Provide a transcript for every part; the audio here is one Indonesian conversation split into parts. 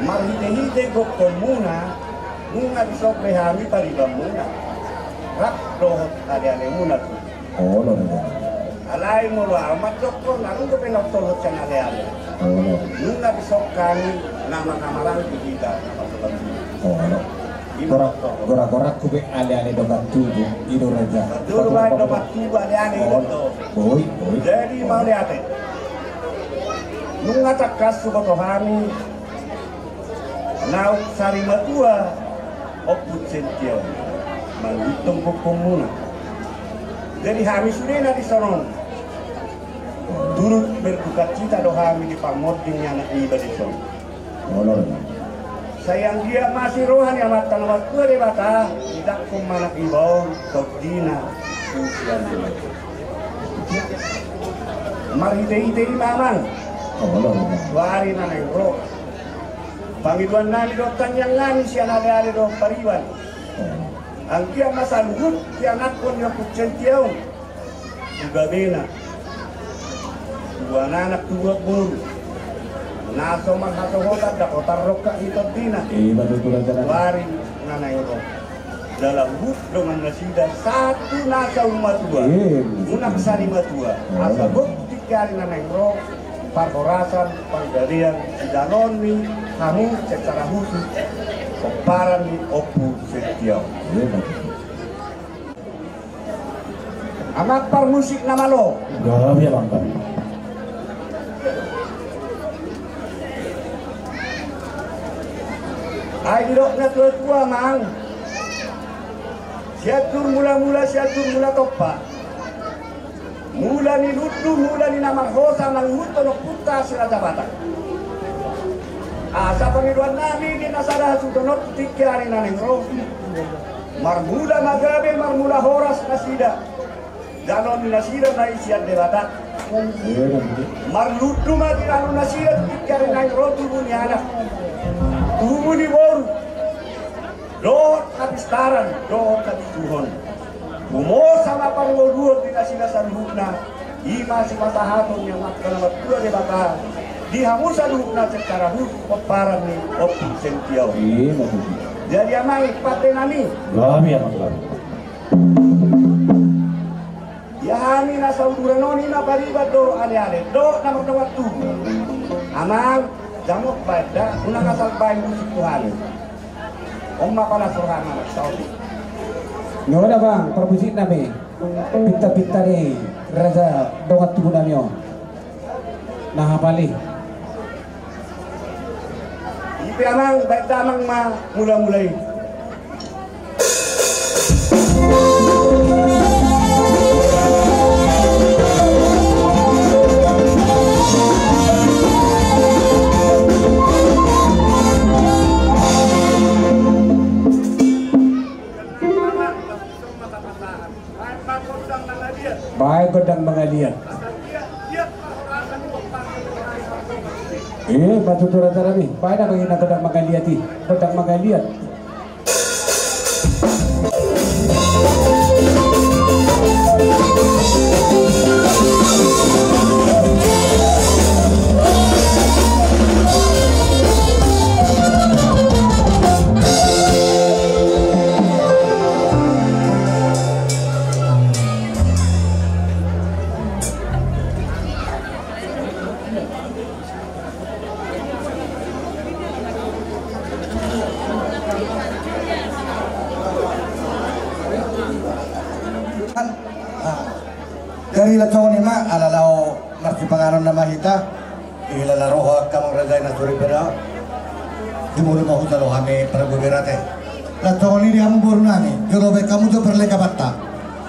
marhite-hite ko komuna nunga isok behami pariba muna rak dohot ade-ade muna tu Oh, lo nih. alai mulu amat doktor naru ko penok tolot can ade-ade Oh, lo. nunga isok kami nama-nama lang kita nama sebab Oh, lo. Gorak-gorak kubik ale-ale dobat tubuh itu raja. dulu baik dobat tubuh ade-ade itu Boy. jadi mau lihat nunga takas subotohami nauk sari matua oput sentiau menghitung hukum muna jadi kami sudah di sonon turut berduka cita doa kami di pamordingnya anak ibadah di sonon sayang dia masih rohani amat tanaman tua di bata tidak kumanak ibon tokdina usian mari ide mamang wari nanay bro Pangituan nani do tanyang nani siya nade-ade do pariwan. Ang kia masaluhut kia nakon yung kutsentiyaw. Ugabena. Dua anak dua buru. Naso maghasohotat ako tarok ka ito dina. Wari nanay ro. Dalam hut dengan nasida satu nasa umatua. Unak sari matua. Asa bukti kari nanay ro. Parkorasan, panggarian, sidanoni, kamu secara khusus keparan di opu setiau. Amat par musik nama lo. Gak biar bang. Ay diroknya tua mang. Siatur mula topa. Mula ni lutu, mula ni nama hosa nang huto no puta sila jabatan. Asa pangiduan nami di nasada sutonot tikiari naneng roh. Marmula magabe, marmula horas nasida. Danon nasida na isian debata. Marlutu mati anu nasida tikiari naneng roh tubuh ni anak. Tubuh ni boru. Dohot kapistaran, dohot kapituhon. Bumo sama panggoduot di nasinasan hukna ima si matahaton yang makalamat dua di baka dihamusan hukna secara huk peparan ni opik sentiau jadi amai patenani Gami ya maklar. ya hani nasa uduranoni na baribat do ale-ale do namag na waktu amang jamok pada unang asal bayi musik Tuhan omma pala surhana saudi. Nyo ada bang, perbusik nami, pinta-pinta ni raja dongat tubuh nami o. Nah balik. Ipi amang baik damang ma mula-mulai. Baik godang mengalian. Batu turun ni. Baik nak bagi nak godang mengalian ti. Godang mengalian. Dari lacong ni mak alalau nasi pangaran nama kita ilala roha kamang rajai nasuri pada di mulut mau jalo kami prabu berate lacong ni dia mubur nami jodoh kamu jo perleka batta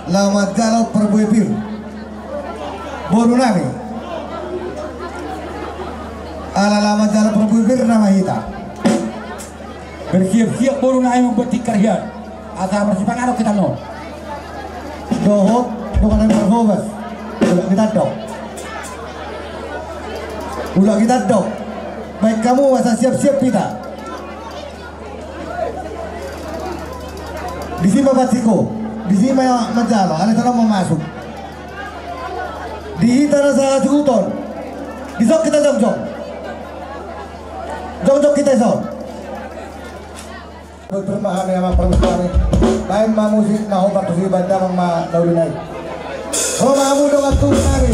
lama jalo prabu epir boru nami ala lama jalo prabu epir nama kita Bersiap-siap boru nami membuat karya. Asa bersih pangaruh kita no. dohot bukan yang berhobas ulah kita dok baik kamu masa siap-siap kita di sini Batsiko di sini Majalo ada tanah mau masuk di tanah saya Juton di sok kita jom Jok-jok kita so. Permahan yang perempuan main musik mau batu banda mama daunai. Oh mamu dong atu nari.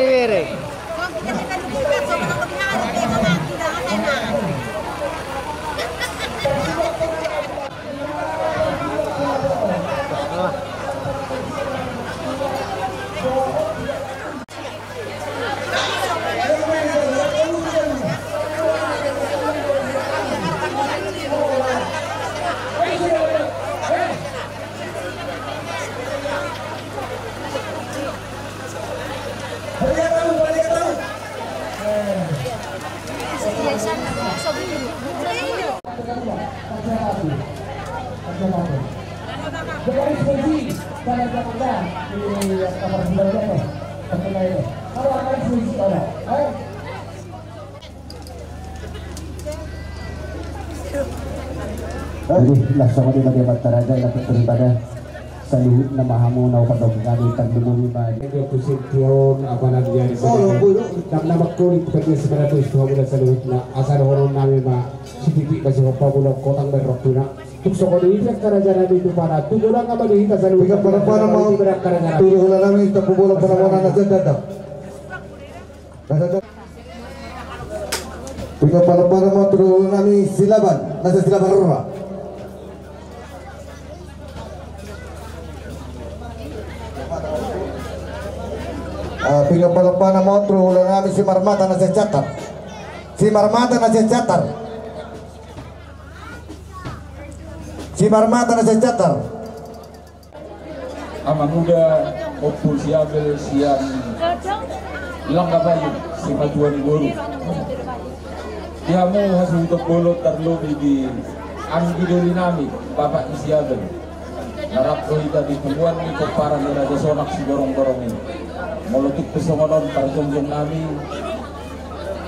Rere. Jadi laksana di bagian Taraga yang daripada saluhut na mahamo na upadog kami tagdumumi ba dia kusintion apa na dia di sana na magkulit kasi sa mga tusto mula saluhut na asar horon namin ma sipiti kasi ko pabulo kotang berok na tukso ko dito karaja na dito para tugulang ka magihita saluhut para mo tugulang namin ito pubulo para mo na nasendada Pika para mo tugulang namin silaban nasa silaban rura pinapalapana mo turulan namin si Marmata na sa chatar. Si Marmata na sa chatar. Si Marmata na sa chatar. Amang muda opul siabel siang ilang kabayo si Matuan Guru. Dia mo hasil untuk bolot terlobi di anggi doli nami bapak isiabel. Narap ko ita di temuan ni keparan ni Raja Sonak si borong-borong ini. Molutuk pesongonon parjong-jong nami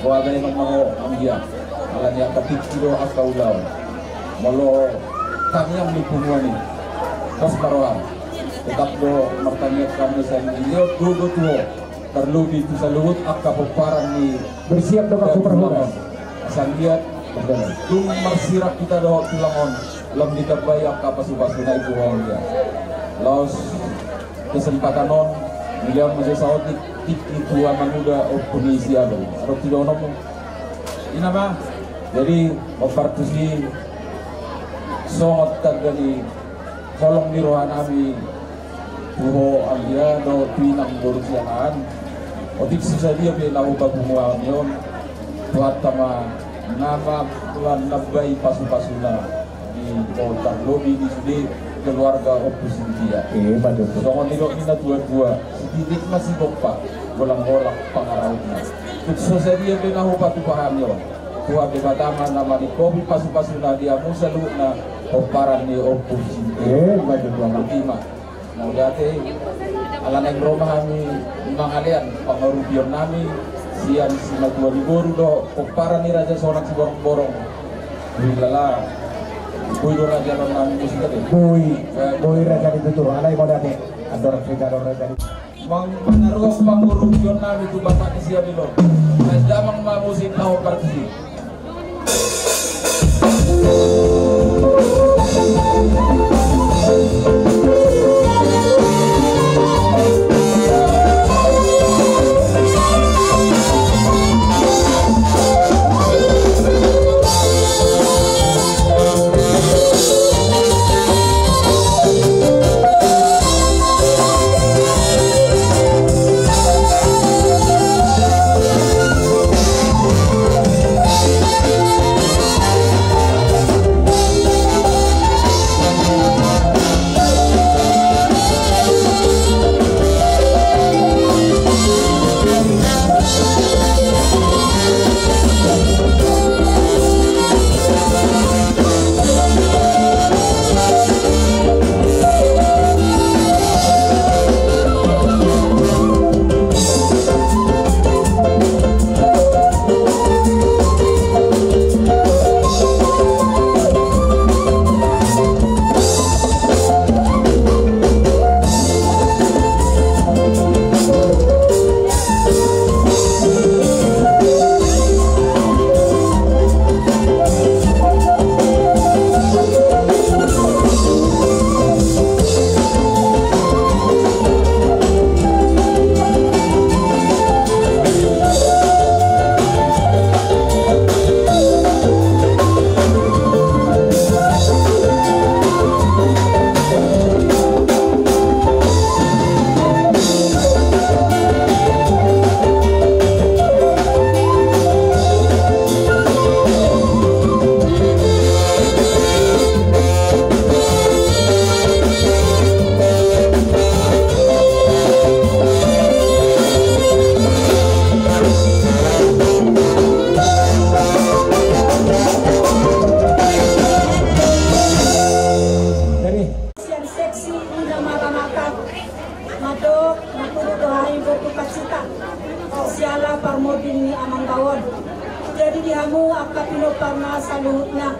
Wala yung mga ambiyak Alam niya kapit kilo at kaulaw Molo kami ang lipungan ni Tos marohan Tetap do martanyat kami sa inyo Dugo tuho Terlubi itu sa luhut at kapuparan ni bersiap dapat superhero Asal lihat Kung marsirak kita do tulangon Lam dikabayak kapasupas na ibuhang dia Laos kesempatan non Miliang masih sahut itu aman muda opunisi ada. Arab tidak ono ini apa? Jadi operasi songot tadi kolong di rohan ami buho amdia do pinang borusiaan. Otik susah dia belau bagumu amion buat sama nama tuan nabai pasu-pasuna di kota lobi di sini keluarga oposisi dia. Betul. Songon nilo ina dua-dua. Sedikit masih bopak, bolang-bolang pengaruhnya. Tukso saya dia benahu patu pahamnya. Tua bebataman nama ni kopi pasu-pasuna dia musa na oparan ni oposisi. Betul banget. Lima. Mau date alan yang rumah kami mangalian pangarubion nami sian sina 2000 do oparan ni Raja Sonak si borong-borong. Bilala Boy do raja ron namin musika din. Boy raja dito to. Alay mo dati. Ador Afrika do raja dito. Mang menaruh pangurusyon namin itu bapak siya bilo. Damang mamusik na operasi. hamu akka pinopang na sa luhut na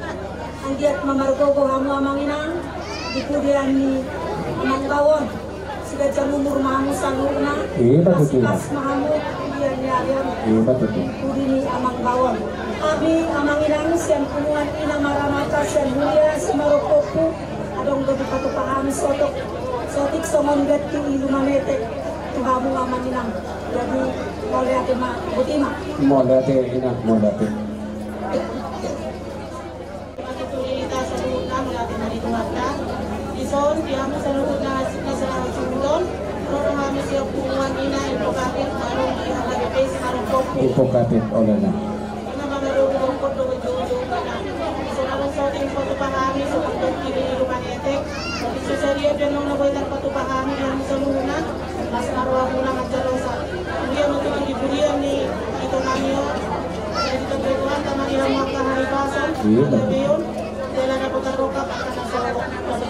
ang diat mamargogo hamu amang inang dipudian ni amang gawon siga jamumur mahamu sa luhut na pas mahamu dian ni ayon dipudi ni amang gawon abi amang inang siyan pumuan ina maramata siyan hulia si marokopu adong gabi patupahami sotik somon gati ilumanete tuhamu amang inang jadi boleh ate ma butima Mola te ina mola te. Kita seluruh nama ate na dituwata ison diamu seluruh na sa sundon orang kami siap pumuan ina ipokatit marong di halabe sa marong Ipokatit oleh na. na mamarong ko do jojo kana ison arong sa ting patupahami sa pagkakili lumanetek iso seriya pinong na boy patupahami diamu seluruh na mas marwa muna magjarosa dia untuk diberian ni itu namanya jadi kebetulan teman yang makan hari pasang lebiun jalan dapat terbuka akan masuk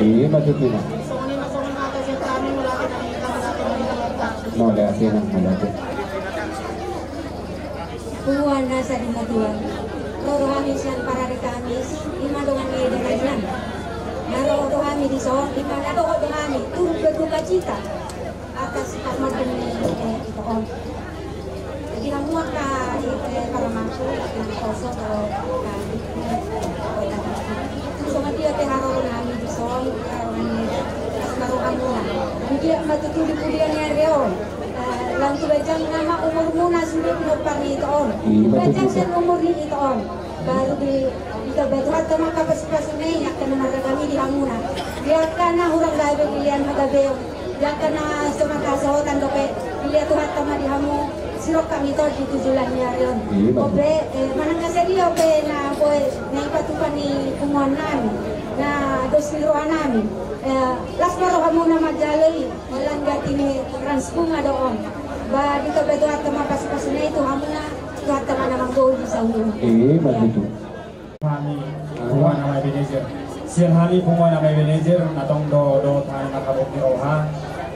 Iya betul tidak. soalnya masuknya atas yang kami melatih dan kita melatih Mola te na mola te. Puluhan nasa di Matuan. Loro kami siyan para di Kamis, lima dengan dia dengan siyan. Naro kami di soal, lima naro kami turun berduka cita atas kamar demi itu on. Jadi kamu akan para masuk yang kosong kalau sama dia terharu kami di soal naro kamu lah. Dia matutu di pudiannya reol. Lang tubajang nama umur muna sudah pinopang itu on. Bajang sen umur ni itu on. Baru di kita betuhat sama kapasitas ini nak kena maragami di hamuna. Dia kana hurang gabe pilihan magabe. Dia kana sama kasahotan dope. Dia tuhat sama di hamu. Sirok kami to di tujulannya rion. Obe manang kasi dia obe na boy na ipatupan ni kumuan nami. Na dos niruan nami. Las maro hamu na majalay. Walang gati ni transpunga doon. Ba dito betuhat sama pas-pas na itu hamu na tuhat sama namang goal di sa ulo. Begitu. Kami punguan nama Ebenezer. Siang hari punguan nama Ebenezer natong do tayo nakabok ni Roha.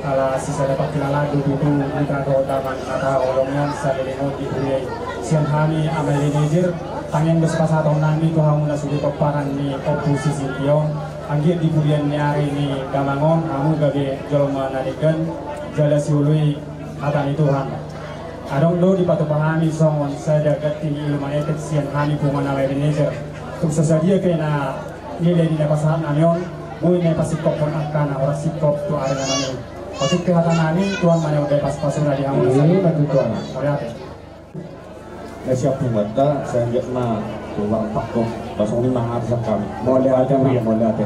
Kala sisa dapat kilala do itu kita do daman nata olongan sa lelingot di Huriyay. Siang hari ama Ebenezer tangyang besepasatong nami to hamu na sulit paparan ni oposisi Tiong. Anggit di Huriyan nyari ni Gamangon hamu gabi jolma nadikan jala siului atan Tuhan. Adong do di patupahami songon sada gati ilmu etek siang hari punguan nama Ebenezer. Kung sasadia kay na nilay ni napasahan namin, buhay na ipasikop kung akka na oras sikop to ari naman yun. Pagkat kihatan namin, tuwan man yung paspaso na di hamon sa Betul tuan. Oriate. Siap pembaca saya lihat na tulang pakok pasong lima hari kami. Mola te na mola te.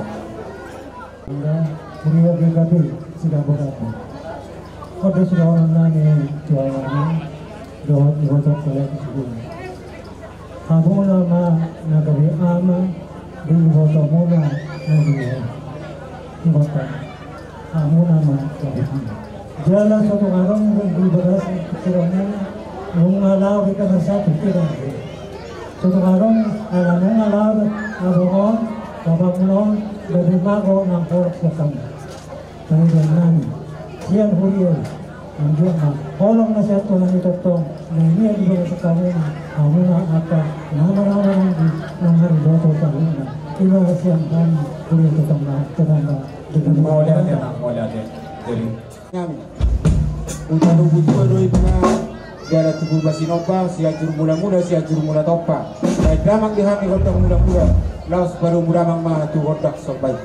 Kuriya gabi sudah berapa? Kode sudah orang nani jualan doa ibadat kolek sebelum. Kamu nama nagari ama di ibadat mula nagari ibadat. Kamu nama jalan satu orang di beras kiranya mengalau kita bersatu kiranya. Satu orang ada mengalau abang babak mulon dari mago nampor sekam. Dari nani siang hurian menjual kolong nasi Tuhan itu tong ini yang dibawa sekali kamu nak apa nama-nama lagi nomor dua tahun ini siang kami hurian tetangga dengan Mola te na mola te. Jadi Kami. Untuk butuh doi puna jara tubuh basinopa siajur mula-mula siajur mula topa. Baik damang dihami kotak mula-mula. Laos baru muramang mah tu kotak sopai.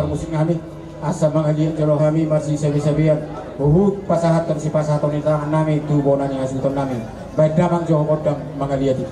Musik kami asa mangalian jalo kami masih sabi-sabian uhud pasahatan si pasaton ni tangan nami tu bonan yang asuton nami baik damang joho kodang mangalian itu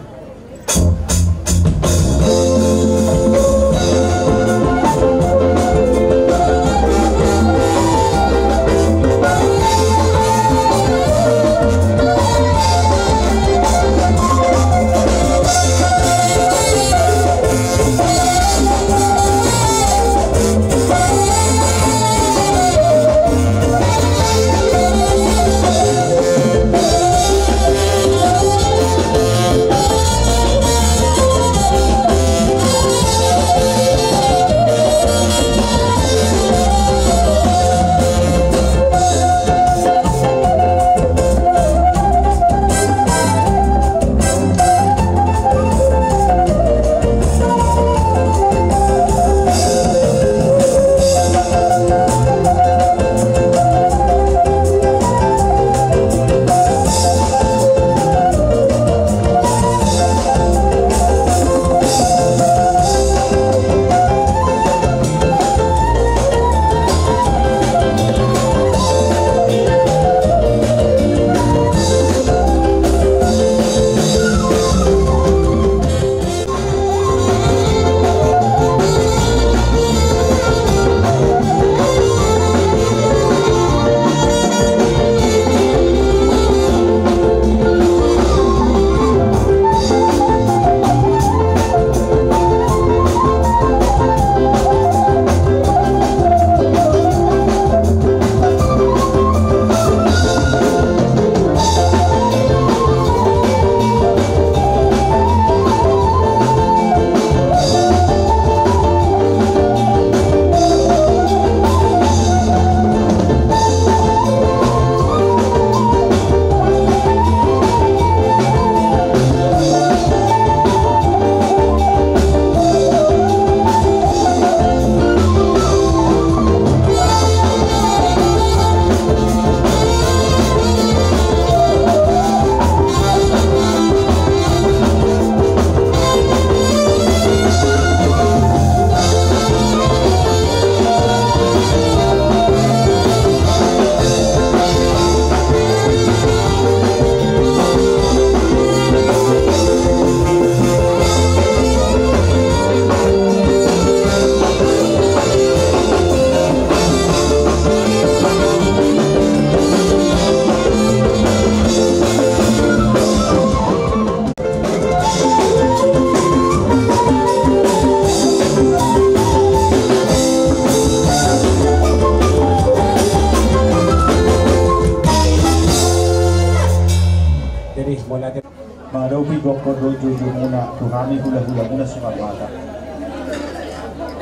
Madaw pigok ko dojo muna tuhami hula-hula muna si Marmata.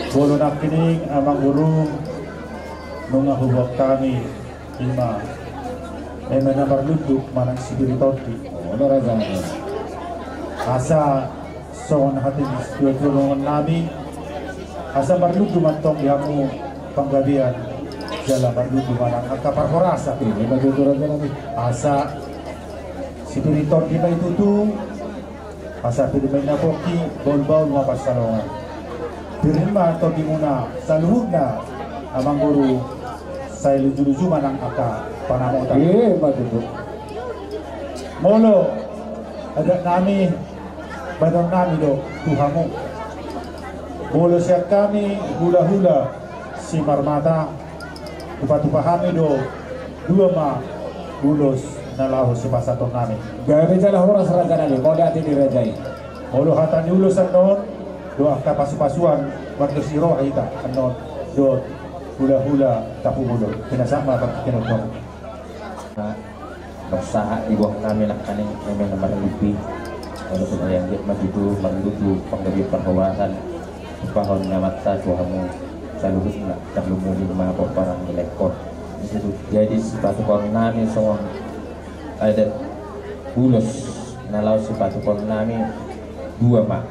Bolo na kining amang guru nung hubok kami lima. Na marluduk manang spiritorti. Asa son hati dua tulungan nabi. Asa marluduk mantong yamu panggabian jala marluduk manang akaparhorasa. Asa spiritor di ba itutu asa pinimay na poki bol-bol mga pasalongan pirima to di muna sa luhod na amang guru sa iluju-luju manang aka panamutan molo agak nami badang nami do tuhamu molo siya kami hula-hula si Marmata tupa-tupahami do dua ma ulos nalahu si pasaton namin. Gabi jala horas raja nali, mau diati dirajai. Molo hata ni ulusan non, doa kapasu-pasuan waktu si roh ita non do hula-hula tapu mudo. Pinasama pag kinotong. Bersaha di bawah kami nak kaning kami nomor lebih. Kalau kita yang dia maju menuju penggabi perkawasan pahon ngamata tuamu selalu nak terlumu di rumah parang lekor. Jadi sepatu kornami semua ada bulus nalau sepatu kornami dua mak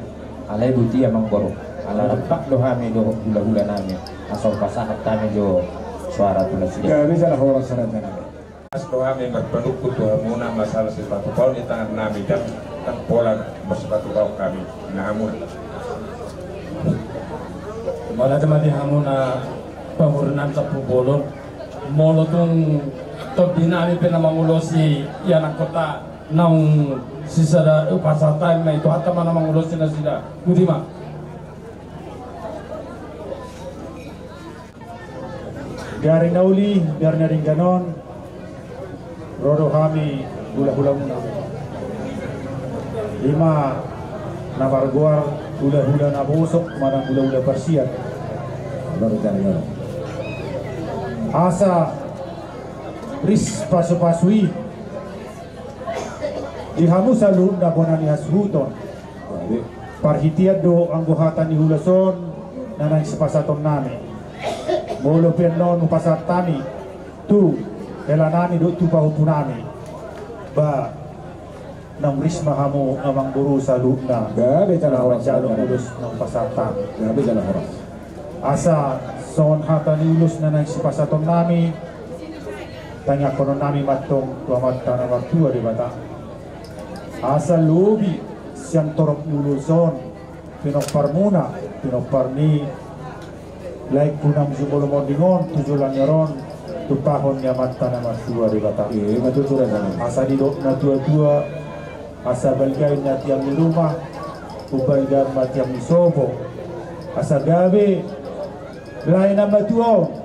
alai buti amang goro ala rampak dohami do hula-hula nami asal pasahat kami do suara tulis dia bisa lah orang seratan as dohami berpeluk kutu muna masalah sepatu kor di tangan nami dan pola bersepatu kor kami namun malah cuma dihamuna pemurnan sapu bolong molotong tobinami penamangulosi yan ang kota ng sisada upasatan na ito at manangulosi na sila Budima Garing na uli, biar na rin ganon rodo kami hula-hula muna lima na barguar hula-hula na busok manang hula-hula persian asa ris pasu-pasui dihamu salu na bonani hashuton parhitiad do ang buhatan ni hulason na nang sipasaton nami molo pianon upasat tami tu elanani do tu pahupunami ba nang ris mahamu amang guru salu na gabi jala horas jalong ulus ng pasatan gabi jala horas asa son hata ni ulus na nang sipasaton nami tanya kono nami matong tuamat tanah waktu di bata asal lobi siang torok luluson pinokpar muna pinokpar ni laik kunam jumolo mondingon tujulan nyaron tupahon nyamat tanah masua di bata asa didok na tua-tua asa balgay na tiang di rumah ubalgar matiang di sobo asa gabi lain nama tuo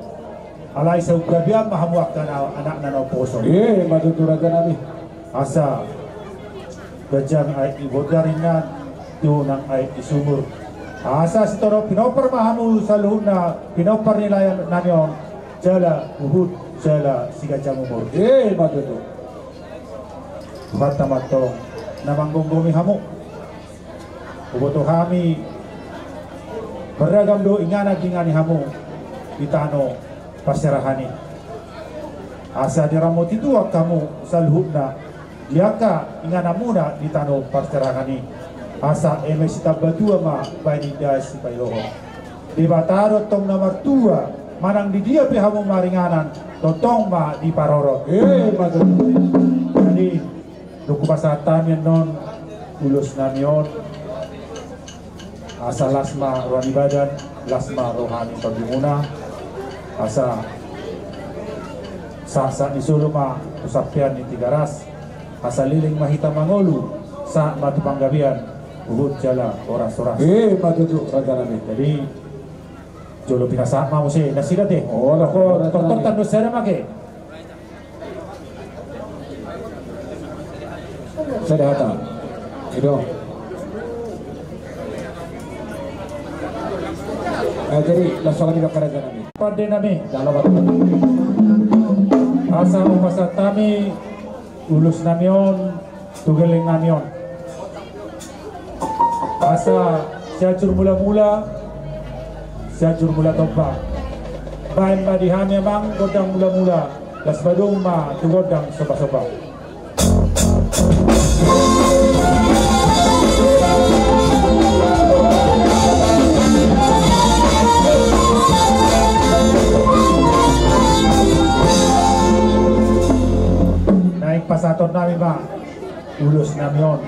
alay sa ugabiang mahamuak ka na anak na nauposo matuturagan namin asa gajang ay ibodarin na doon ay isumur asa si Toro pinopar mahamu sa luhod na pinopar nila namin jala uhud jala si gajang umur matutu bata matong namanggong hamu uboto kami beragam do inganag ingani hamu itano pasirahani asa diramot itu kamu salhud na diaka ingana muna di tanong pasirahani asa emes tabadua ma banidas si pailoho di bataro tong nomor 2 manang di dia pihamu maringanan totong ma di parorot jadi luku pasatan yan non ulus namyon asa lasma rohani badan lasma rohani pagimuna asa sa ni suluma usapyan ni tigaras asa liling mahita mangolu sa matupanggabian uhud jala oras-oras matutu raga namin jadi jolo pinasama mo si nasilat nako tonton tanong sana make saya datang itu jadi langsung di kerajaan kami pandai nami asa upasat kami ulus namion tugeling namion. Asa siacur mula-mula, siacur mula toba. Bahan badihami mang godang mula-mula, las badung ma tu godang soba-soba. Naik pasaton namin ba, ulos namion.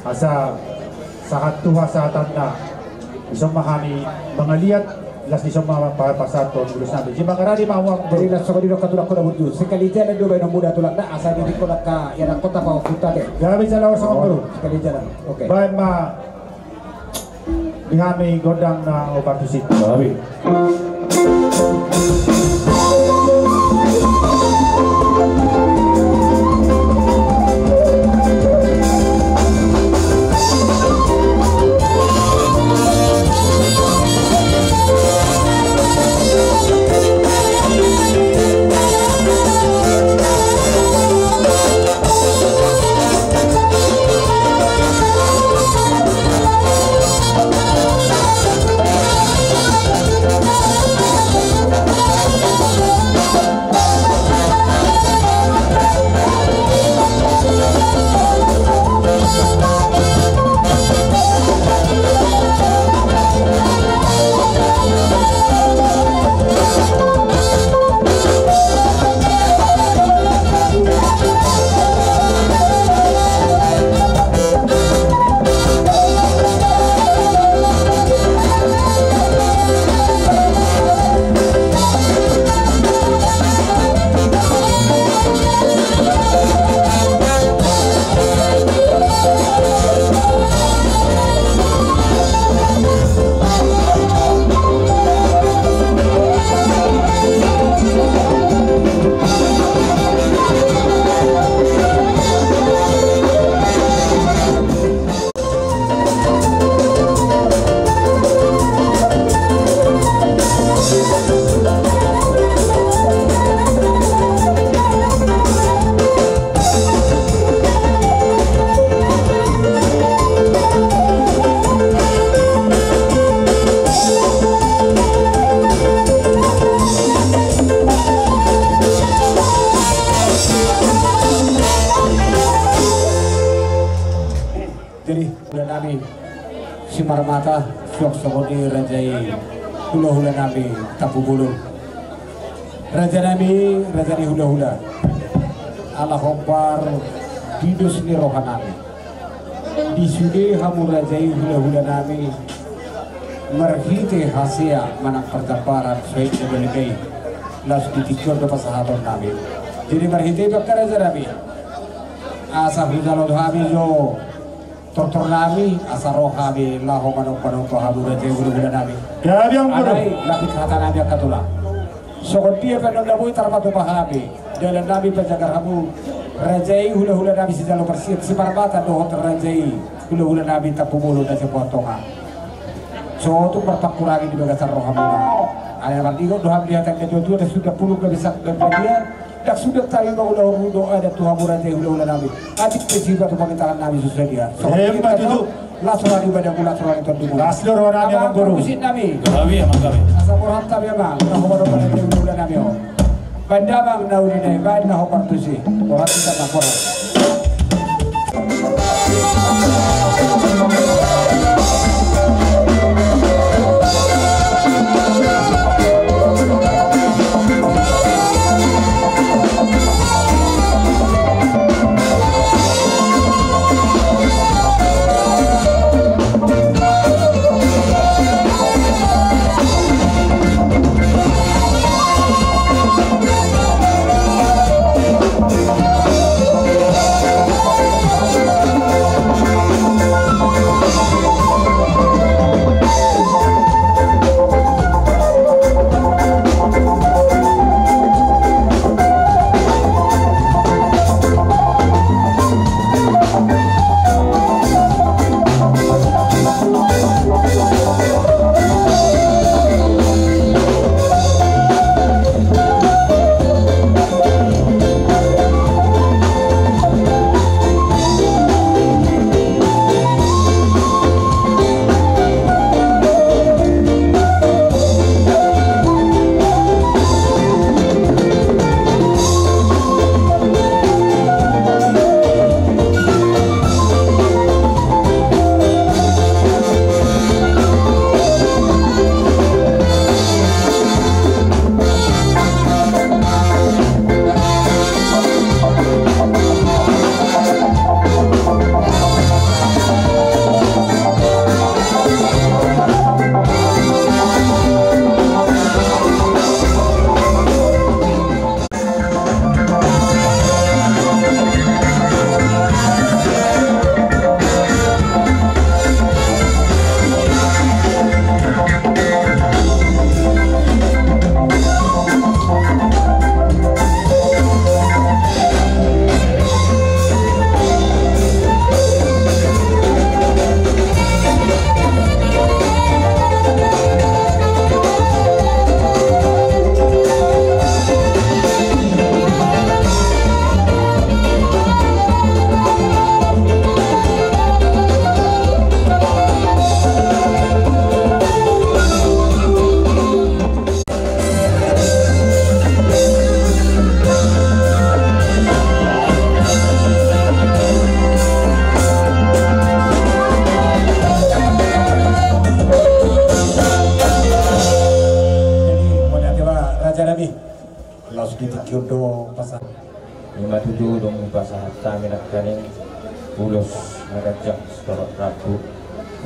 Asa sahat tuha sa tanda, isang mahami mga liat, las isang mga pasaton ulos namin. Di makaradi mawag Dari na sa kanila katulak ko na budyo. Sekali jalan dua ng muda tulak na asa diri ko ka yan ang kota pa punta de. Gabi sa lawas sa mga Sekali jalan. Okay. bahan ma dihami godang na obartusit. Gabi. Marmata syok sokodi rajai hula-hula nami tapu bulu raja nami hula-hula Allah kompar didus ni rohan nami disude hamu rajai hula-hula nami merhite hasia manak pertaparan soit nebelegai las ditikor ke pasahabat nami jadi merhite bakar raja nami asa hidalo dhami jo Tortor nami asaro kami laho manong ko habu raja guru nami. Gabi ang guru. Anay lapit hata nami katula. So dia kan naboy tarpatu pahami. Dalam nami penjaga habu rajai hula-hula nami si jalo persiap si marbata do hotel rajai hula-hula nami tapumulu dan sepotongan. So tu perpakurangi di bagasan rohamuna. Ada mardigo doham lihat yang kedua sudah puluh kebisak dan dia dak sudah tahu bahwa doa ada Tuhan murajai hula-hula nami. Adik presiden pemerintahan nami susah dia. Hebat itu. Lasura di badan bulat orang itu dulu. Lasur orang yang guru. Kusin nami. Gabi emang gabi. Asal orang tahu ya bang. Nah hobar pada hula nami oh. Banda bang nauni nai. Baik nah hobar tu sih. Orang tidak lapor. jodoh pasal lima tujuh dong pasahat kami nak kaning ulos nagajak setorok rabu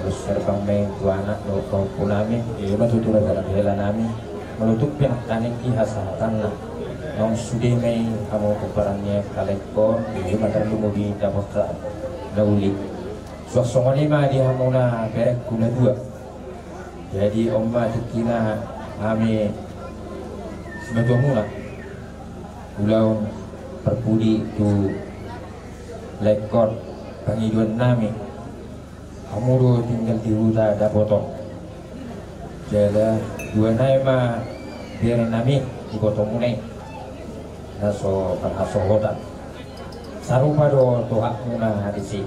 ulos serbang may tuanak do kau nami lima tujuh nagara hela nami menutup yang kaning ihasatan na nong sudah may kamu kuparannya kalekor lima terlumudi dapat dauli suasana lima dia hamuna berek guna dua jadi omma tikina kami sebetulnya ulau perpudi tu lekor pengiduan nami kamu do tinggal di hutan ada potong jadi dua nama biar nami di potong munai naso hotan sarupa do tohak muna hadisi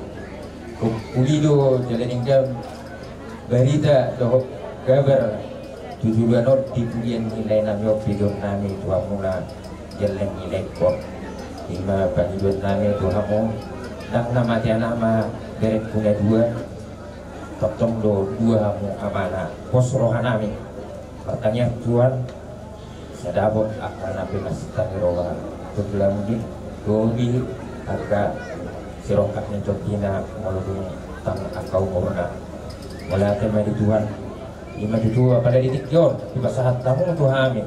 kupuli do jadi tinggal berita do kabar tujuan di pujian nilai nami opidon nami tuha muna jalan nilai kor lima panjuan nami tuha mu nak nama tiada nama beret punya dua totong do dua mu amana pos rohanami pertanyaan Tuhan sedabot akan nabi masih kami roha tujuan di goli agak sirokatnya cokina malu tang akau korona mulai tema di Tuhan lima itu pada titik jon di pasahat kamu tuh kami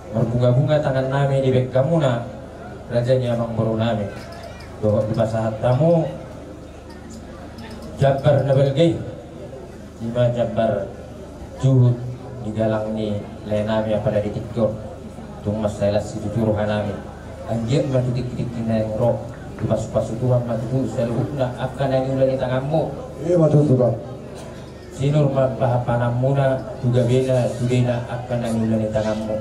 berbunga-bunga tangan nami di bek kamu na rajanya emang baru nami doh di pasahat kamu jabar nabel gay lima jabar juhud di galang ni lain nami pada titik jon tung masalah si tujuruhan nami anjir mah titik-titik kina yang roh di pasu-pasu Tuhan mah itu selalu akan yang ulani tanganmu iya betul Tuhan sinur mapahapanam muna juga beda sudena akan nangulan tanganmu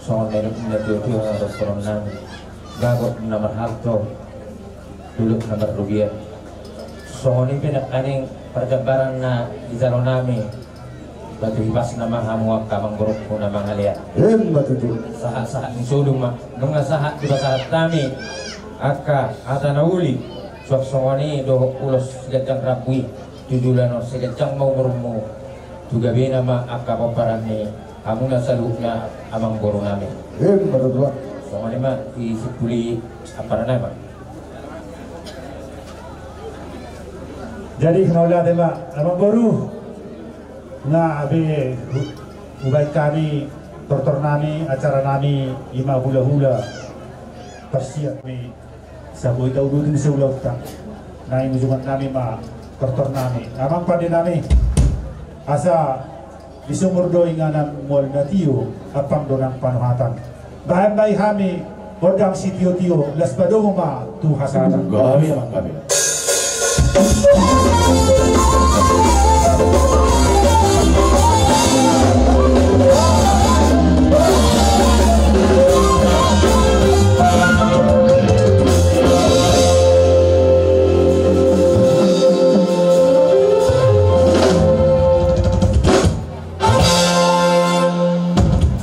soal dari tujuh harus koronang gagot nomor harto dulu nomor rupiah soal ini pindah kaning perjabaran na di calon nami batu hibas nama hamu kamang berukku nama ngaliat betul sahat-sahat nisudung mah nunga sahat juga sahat nami aka atanauli soal ini doh ulos gajang rapui tujulan segecang mau bermu juga bina ma akka paparani amuna salukna amang borong nami betul soalnya mah isipuli apa nama jadi kenapa tema amang boru na abe ubay kami tortor nami acara nami ima hula-hula persiap mi saboy daw dudin sa ulaw ta na imusukan nami ma tortor nami amang pandi nami asa disumur doy nga ng mol na tiyo apang do ng panuhatan bahay kami odang si tiyo las padoma tu hasana gabi naman gabi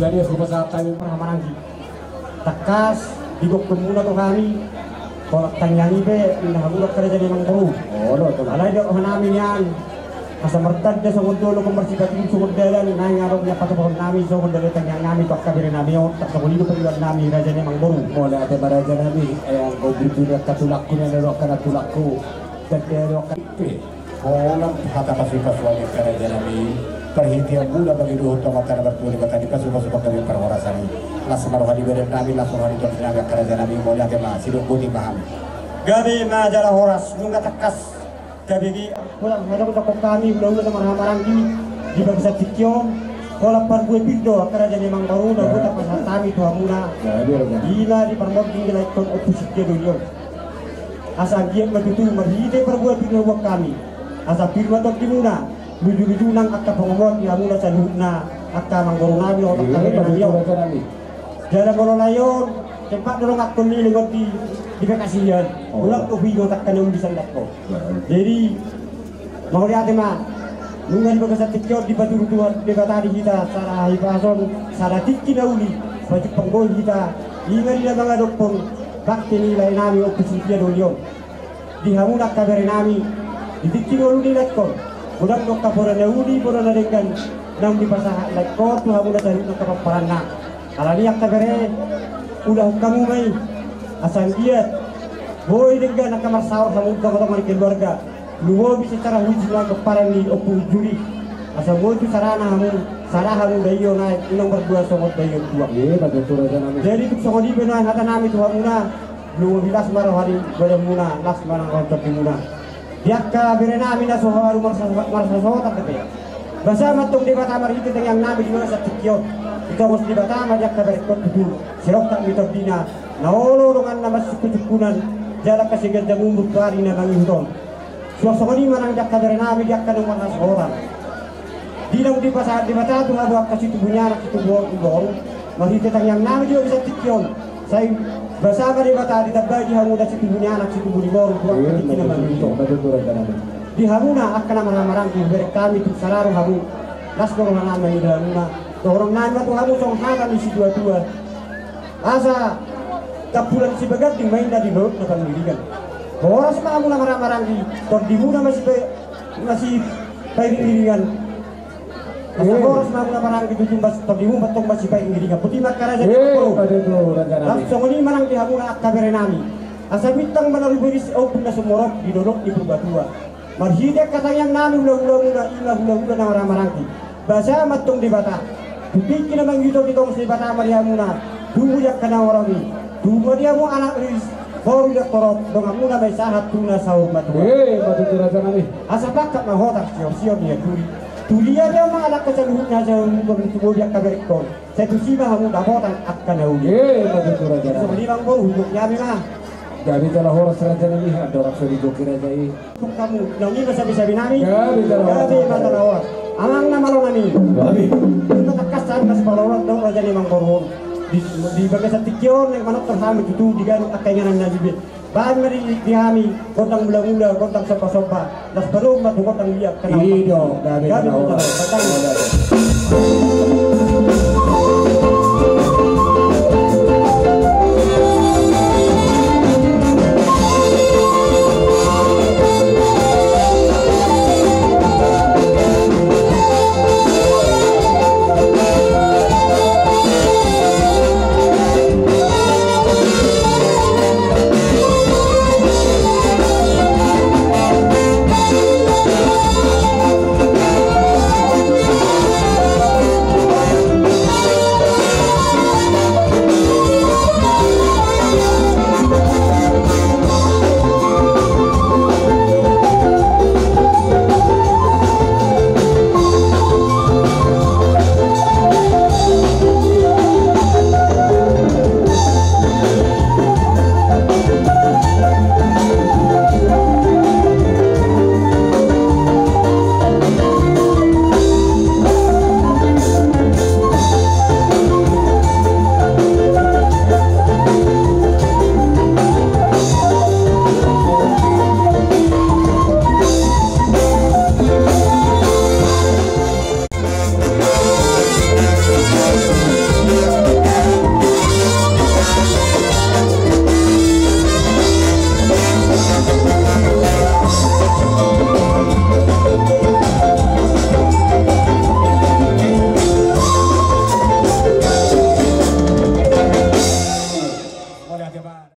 jadi saat kami pernah menanggi takas di dokter mula tuh kami kalau tanyangi be indah budak kerja di Mangkuru alai dok nami yan asa mertad dia sungguh dulu pembersihkan sungguh dalan naik ngarungnya pakai pohon nami sungguh dari tanyang nami tok kabir nami tak sungguh hidup periwan nami raja di Mangkuru mulai ada raja nami yang kau beri katulakku dan rokan katulakku dan rokan orang kata pasukan suami kerja nami perhentian mula bagi dua mata bertulis tadi pasukan dari perhorasan langsung maruha di badan nami langsung hari itu tenaga kerja nami mulai ada masih dua paham gabi majalah horas nunggak tekas gabi pulang ada untuk kami udah sama marang di bangsa tikyo kalau par gue pido kerja di Mangkuru dan gue tak pasal kami tuh amuna gila di permok di laikon oposisi dulu asal dia begitu merhide per gue pido kami asal pido untuk dimuna luju-luju nang akka pengomot ya mula sa luhna akka Mangkuru nabi otak kami jalan kalau layon cepat dorong akun ni lewat di kasihan ulang tuh video tak kena bisa lekko jadi mau lihat mah nungan bagasa tikyo di batu rutuan di kata kita salah hibason salah tikki nauli baju penggol kita ingat dia mga dokpon bakti nilai nami oposisiya dolyon di hamunak kabari nami di tikki nauli lekko ulang dokka pura nauli pura nadengan nang di pasahat lekko tuh hamunak sa rutang kapaparan na alaniyak kabari udah kamu mai asal dia boy dengan kamar sahur kamu teman-teman keluarga lu bisa cara hujung ke parani opu juri asal boy itu sarana kamu dayo naik nomor 2 somot dayo 2 betul nami jadi itu songo di benar hata nami tuh muna lu bilas marah hari muna las marah rontok muna dia ka berena amina soharu marsa sohota tete basa matung di batamar itu yang nami di masa tikiot itu harus di batamar dia ka berikut dulu sirok tak mitor dina naolo dengan nama suku-sukunan jarak kasih gajah mumbuk kari na banginton songo di manang dia ka berena ami dia ka nomor sohota dinang di pasar di mata tuh ada kasih tubuhnya anak itu baru masih tetang yang nama juga bisa tikion saya bersama di mata di tabbai di hamuna si tubuhnya anak si tubuh di baru tuh ketik nama itu di hamuna akan nama-nama di berek kami tuh sararu hamu las dorong nama di hamuna dorong nama tuh hamu song haka misi dua asa kapulan si bagat di main dari laut depan dirikan boras kamu nama-nama di tordimuna masih pairing dirikan boros mana marang itu tumbas terdimu betung masih baik diri putih makara jadi langsung ini marang di hamuna kabere nami asa bintang menawi beris pun semorok didorok di berbatua marhide kata yang nami ulah nama marang di bahasa matung di bata putih kina mangito di tong si bata mari hamuna dulu yak kana warami dulu dia mu anak ris baru dia korok dong hamuna mai sahat tuna sahur matua betul nami asa bakat na hotak sio dia duri tulia dia mah anak keseluruhnya jauh bertubuh dia kaberikon. Saya tu sih mah mudah botan akan jauh. Betul raja. Seperti bang bor hidupnya memang. Jadi kalau orang raja ini ada orang suri joki raja ini. Kamu, nami masa bisa binami. Jadi mata lawan. Amang nama lo nami. Babi. Kita takasan kas balawat dong raja ni mang bor. Di bagian tikion yang mana terhambat itu digan akainya nang nabi. Bahan mari dihami, kotang mula-mula, kotang sopa-sopa. Nas baru matu kotang liak. Iya, dari